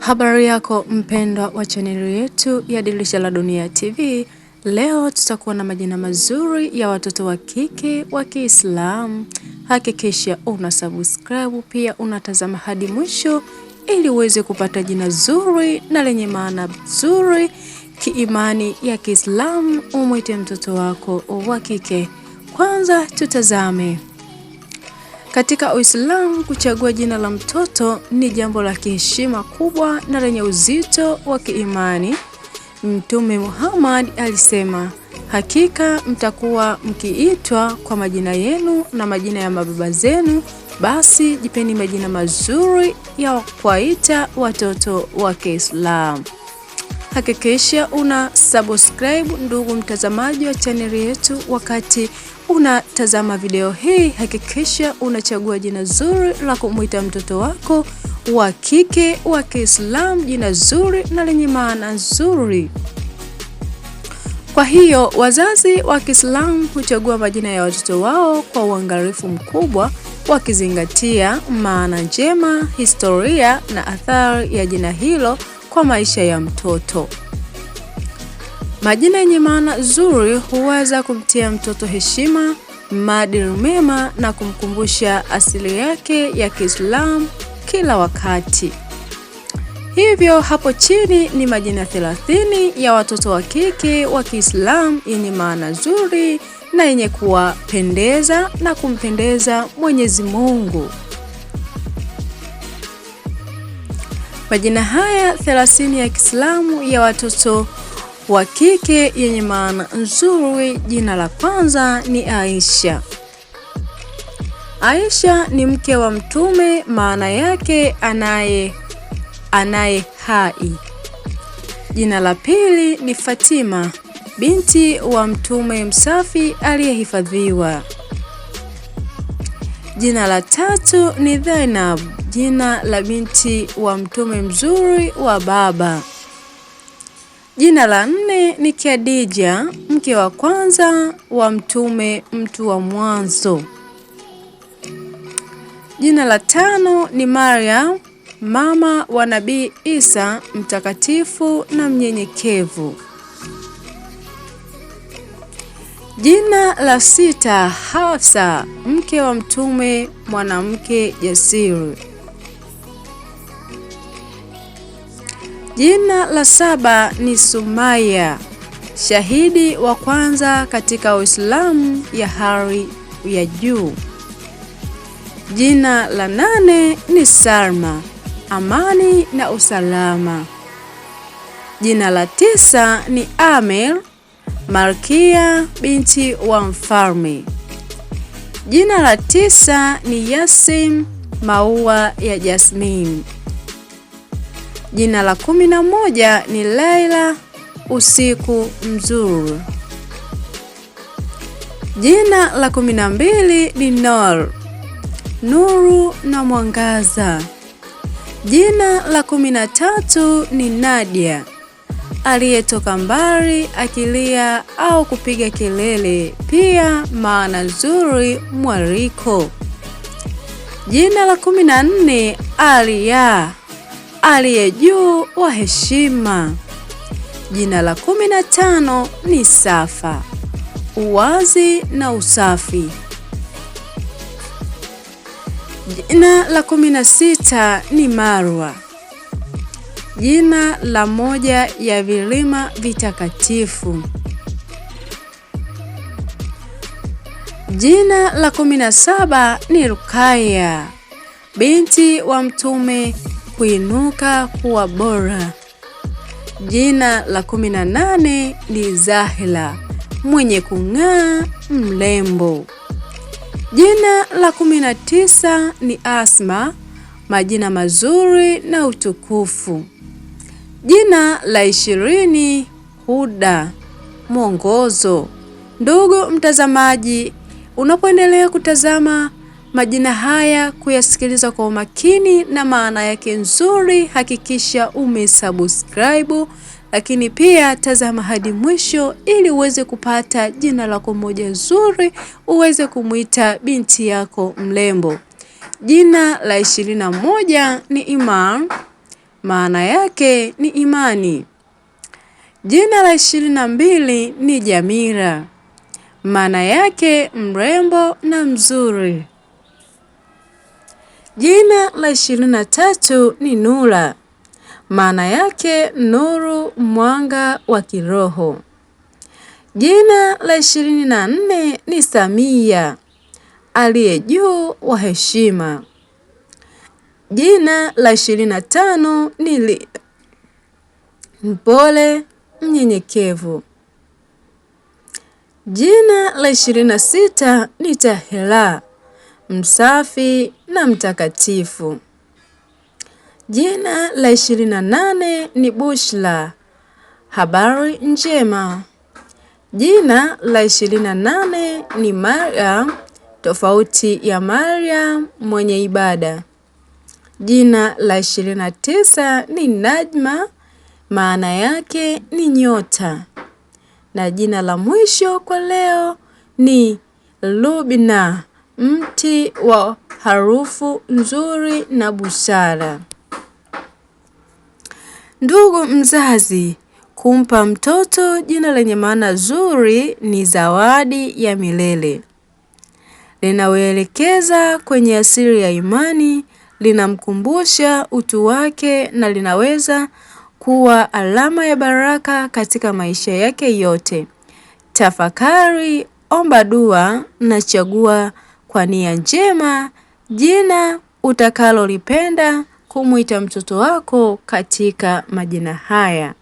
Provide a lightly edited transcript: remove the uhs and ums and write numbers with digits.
Habari yako mpendwa wa chaneli yetu ya Dirisha la Dunia TV. Leo tutakuwa na majina mazuri ya watoto wa kike wa Kiislamu. Hakikisha una subscribe, pia unatazama hadi mwisho ili uweze kupata jina zuri na lenye maana nzuri kiimani ya Kiislamu umwite mtoto wako wa kike. Kwanza tutazame. Katika Uislamu, kuchagua jina la mtoto ni jambo la kiheshima kubwa na lenye uzito wa kiimani. Mtume Muhammad alisema, hakika mtakuwa mkiitwa kwa majina yenu na majina ya mababa zenu, basi jipeni majina mazuri ya kuwaita watoto wa Kiislamu. Hakikisha una subscribe ndugu mtazamaji wa chaneli yetu. Wakati unatazama video hii, hakikisha unachagua jina zuri la kumuita mtoto wako wa kike wa Kiislamu, jina zuri na lenye maana nzuri. Kwa hiyo wazazi wa Kiislamu huchagua majina ya watoto wao kwa uangalifu mkubwa, wakizingatia maana njema, historia na athari ya jina hilo kwa maisha ya mtoto. Majina yenye maana nzuri huweza kumtia mtoto heshima, maadili mema na kumkumbusha asili yake ya Kiislamu kila wakati. Hivyo hapo chini ni majina 30 ya watoto wa kike wa Kiislamu yenye maana nzuri na yenye kuwapendeza na kumpendeza Mwenyezi Mungu. Majina haya 30 ya Kiislamu ya watoto wa kike yenye maana nzuri. Jina la kwanza ni Aisha. Aisha ni mke wa Mtume, maana yake anaye hai. Jina la pili ni Fatima, binti wa Mtume msafi aliyehifadhiwa. Jina la tatu ni Zainab, jina la binti wa Mtume mzuri wa baba. Jina la nne ni Khadija, mke wa kwanza wa Mtume, mtu wa mwanzo. Jina la tano ni Maryam, mama wa Nabii Isa, mtakatifu na mnyenyekevu. Jina la sita Hafsa, mke wa Mtume, mwanamke jasiri. Jina la saba ni Sumaya, shahidi wa kwanza katika Uislamu ya hali ya juu. Jina la nane ni Salma, amani na usalama. Jina la tisa ni Amir, malkia binti wa mfalme. Jina la tisa ni Yasin, maua ya jasmini. Jina la 11 ni Laila, usiku mzuri. Jina la 12 ni Nur, nuru na mwangaza. Jina la 13 ni Nadia, aliyetoka mbali akilia au kupiga kelele, pia maana nzuri, mwaliko. Jina la 14 Aliya, aliye juu wa heshima. Jina la 15 ni Safa, uwazi na usafi. Jina la 16 ni Marwa, jina la moja ya vilima vitakatifu. Jina la 17 ni Rukaya, binti wa Mtume, kuinuka kuwa bora. Jina la 18 ni Zahila, mwenye kung'aa, mrembo. Jina la 19 ni Asma, majina mazuri na utukufu. Jina la 20 Huda, mwongozo. Ndugu mtazamaji, unapoendelea kutazama majina haya, kuyasikiliza kwa umakini na maana yake nzuri, hakikisha umesubscribe, lakini pia tazama hadi mwisho ili uweze kupata jina lako moja zuri, uweze kumuita binti yako mrembo. Jina la 21 ni Iman, maana yake ni imani. Jina la 22 ni Jamila, maana yake mrembo na mzuri. Jina la 23 ni Nura, maana yake nuru, mwanga wa kiroho. Jina la 24 ni Samia, aliye juu wa heshima. Jina la 25 ni mpole, mnyenyekevu. Jina la 26 ni Tahira, msafi na mtakatifu. Jina la 28 ni Bushra, habari njema. Jina la 28 ni Mariam, tofauti ya Mariam mwenye ibada. Jina la 29 ni Najma, maana yake ni nyota. Na jina la mwisho kwa leo ni Lubna, mti wa harufu nzuri na busara. Ndugu mzazi, kumpa mtoto jina lenye maana nzuri ni zawadi ya milele. Linauelekeza kwenye asili ya imani, linamkumbusha utu wake na linaweza kuwa alama ya baraka katika maisha yake yote. Tafakari, omba dua na chagua kwa nia njema jina utakalolipenda kumuita mtoto wako katika majina haya.